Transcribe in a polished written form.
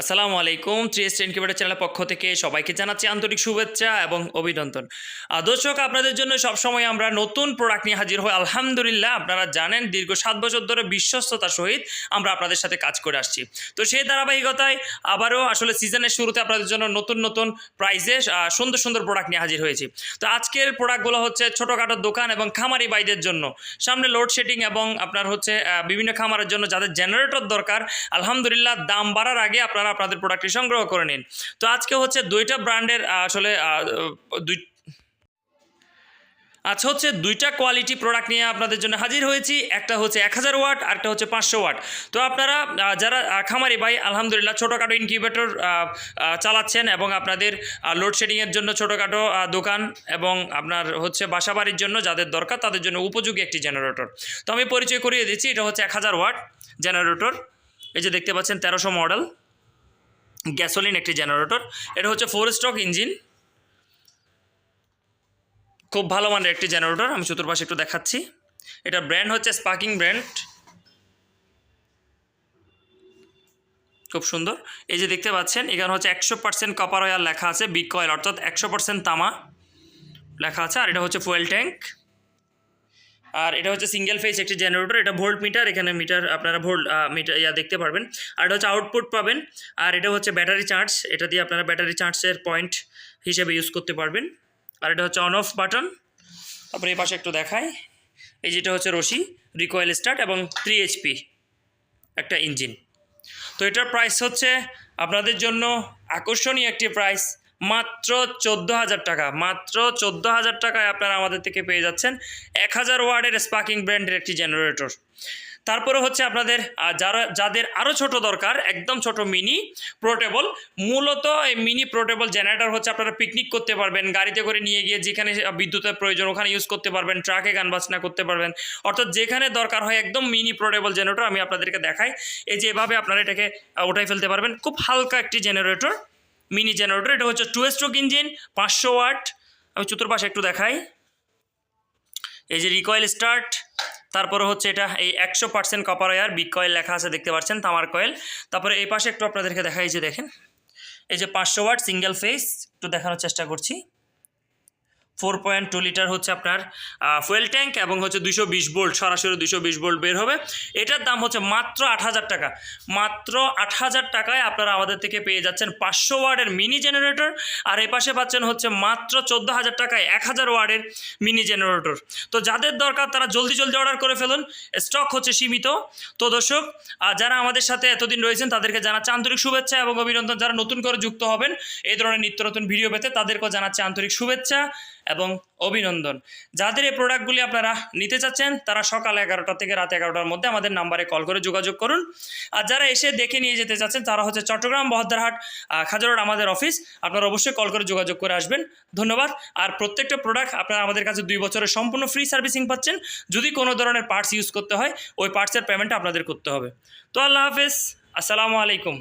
আসসালামু আলাইকুম। 3S incubator চ্যানেলের পক্ষ থেকে সবাইকে জানাচ্ছি আন্তরিক শুভেচ্ছা এবং অভিনন্দন। দর্শক, আপনাদের জন্য সবসময় আমরা নতুন প্রোডাক্ট নিয়ে হাজির হই। আলহামদুলিল্লাহ, আপনারা জানেন দীর্ঘ 7 বছর ধরে বিশ্বস্ততার সহিত আমরা আপনাদের সাথে কাজ করে আসছি। তো সেই ধারাবাহিকতায় আবারও আসলে সিজনের শুরুতে আপনাদের জন্য নতুন প্রাইসে সুন্দর সুন্দর প্রোডাক্ট নিয়ে হাজির হয়েছি। তো আজকের প্রোডাক্টগুলো হচ্ছে ছোটোখাটো দোকান এবং খামারি ভাইদের জন্য, সামনে লোডশেডিং এবং আপনার হচ্ছে বিভিন্ন খামারের জন্য যাদের জেনারেটর দরকার, আলহামদুলিল্লাহ দাম বাড়ার আগে আপনাদের প্রোডাক্টটি সংগ্রহ করে নিন। তো আজকে হচ্ছে দুইটা ব্র্যান্ডের আসলে দুইটা কোয়ালিটি প্রোডাক্ট নিয়ে আপনাদের জন্য হাজির হয়েছি। একটা হচ্ছে 1000 ওয়াট, আরেকটা হচ্ছে 500 ওয়াট। তো আপনারা যারা খামারি ভাই আলহামদুলিল্লাহ ছোটোখাটো ইনকিউবেটর চালাচ্ছেন এবং আপনাদের লোডশেডিংয়ের জন্য ছোটোখাটো দোকান এবং আপনার হচ্ছে বাসাবাড়ির জন্য যাদের দরকার তাদের জন্য উপযোগী একটি জেনারেটর। তো আমি পরিচয় করিয়ে দিচ্ছি, এটা হচ্ছে 1000 ওয়াট জেনারেটর। এই যে দেখতে পাচ্ছেন 1300 মডেল গ্যাসোলিন একটি জেনারেটর। এটা হচ্ছে 4 স্ট্রোক ইঞ্জিন, খুব ভালো মানের একটি জেনারেটর। আমি চতুর্পাশে একটু দেখাচ্ছি। এটা ব্র্যান্ড হচ্ছে স্পার্কিং ব্র্যান্ড, খুব সুন্দর। এই যে দেখতে পাচ্ছেন এখানে হচ্ছে 100% কপার ওয়্যার লেখা আছে, বিগ কয়েল অর্থাৎ 100% তামা লেখা আছে। আর এটা হচ্ছে ফুয়েল ট্যাঙ্ক। আর এটা হচ্ছে সিঙ্গেল ফেজ একটি জেনারেটর। এটা ভোল্ট মিটার, এখানে মিটার আপনারা ভোল্ট মিটার দেখতে পারবেন। আর এটা হচ্ছে আউটপুট পাবেন। আর এটা হচ্ছে ব্যাটারি চার্জ, এটা দিয়ে আপনারা ব্যাটারি চার্জের পয়েন্ট হিসেবে ইউজ করতে পারবেন। আর এটা হচ্ছে অন অফ বাটন। তারপরে এই পাশে একটু দেখায়, এই যেটা হচ্ছে রশি, রিকয়েল স্টার্ট এবং 3 HP একটা ইঞ্জিন। তো এটার প্রাইস হচ্ছে আপনাদের জন্য আকর্ষণীয় একটি প্রাইস, মাত্র 14,000 টাকা। মাত্র 14,000 টাকায় আপনারা আমাদের থেকে পেয়ে যাচ্ছেন 1000 ওয়াটের স্পার্কিং ব্র্যান্ডের একটি জেনারেটর। তারপরে হচ্ছে আপনাদের যাদের আরও ছোট দরকার, একদম ছোট মিনি পোর্টেবল, মূলত এই মিনি পোর্টেবল জেনারেটর হচ্ছে আপনারা পিকনিক করতে পারবেন, গাড়িতে করে নিয়ে গিয়ে যেখানে বিদ্যুতের প্রয়োজন ওখানে ইউজ করতে পারবেন, ট্রাকে গান বাজনা করতে পারবেন, অর্থাৎ যেখানে দরকার হয় একদম মিনি পোর্টেবল জেনারেটর আমি আপনাদেরকে দেখাই। এই যে এভাবে আপনারা এটাকে উঠাই ফেলতে পারবেন, খুব হালকা একটি জেনারেটর, মিনি জেনারেটর। এটা হচ্ছে 2 স্ট্রোক ইঞ্জিন, 500 ওয়াট। আমি চতুর্পাশে একটু দেখাই, এই যে রিকয়েল স্টার্ট। তারপরে হচ্ছে এটা এই 100% কপার ওয়্যার, বিগ কয়েল লেখা আছে দেখতে পাচ্ছেন, তামার কয়েল। তারপরে এই পাশে একটু আপনাদেরকে দেখাই, যে দেখেন এই যে 500 ওয়াট সিঙ্গেল ফেজ, একটু দেখানোর চেষ্টা করছি। 4.2 লিটার হচ্ছে আপনার ফুয়েল ট্যাঙ্ক এবং হচ্ছে 220 ভোল্ট, সরাসরি 220 ভোল্ট বের হবে। এটার দাম হচ্ছে মাত্র 8,000 টাকা। মাত্র 8,000 টাকায় আপনারা আমাদের থেকে পেয়ে যাচ্ছেন 500 ওয়াটের মিনি জেনারেটর। আর এই পাশে পাচ্ছেন হচ্ছে মাত্র 14,000 টাকায় 1000 ওয়াটের মিনি জেনারেটর। তো যাদের দরকার তারা জলদি অর্ডার করে ফেলুন, স্টক হচ্ছে সীমিত। তো দর্শক, যারা আমাদের সাথে এতদিন রয়েছেন তাদেরকে জানাচ্ছি আন্তরিক শুভেচ্ছা এবং অভিনন্দন। যারা নতুন করে যুক্ত হবেন এই ধরনের নিত্য নতুন ভিডিও পেতে তাদেরকেও জানাচ্ছি আন্তরিক শুভেচ্ছা এবং অভিনন্দন। যাদের এই প্রোডাক্টগুলি আপনারা নিতে চাচ্ছেন তারা সকাল 11টা থেকে রাত 11টার মধ্যে আমাদের নাম্বারে কল করে যোগাযোগ করুন। আর যারা এসে দেখে নিয়ে যেতে চাচ্ছেন তারা হচ্ছে চট্টগ্রাম বহদ্দারহাট খাজারোড আমাদের অফিস, আপনারা অবশ্যই কল করে যোগাযোগ করে আসবেন। ধন্যবাদ। আর প্রত্যেকটা প্রোডাক্ট আপনারা আমাদের কাছে 2 বছরের সম্পূর্ণ ফ্রি সার্ভিসিং পাচ্ছেন। যদি কোনো ধরনের পার্টস ইউজ করতে হয় ওই পার্টসের পেমেন্টটা আপনাদের করতে হবে। তো আল্লাহ হাফেজ, আসসালামু আলাইকুম।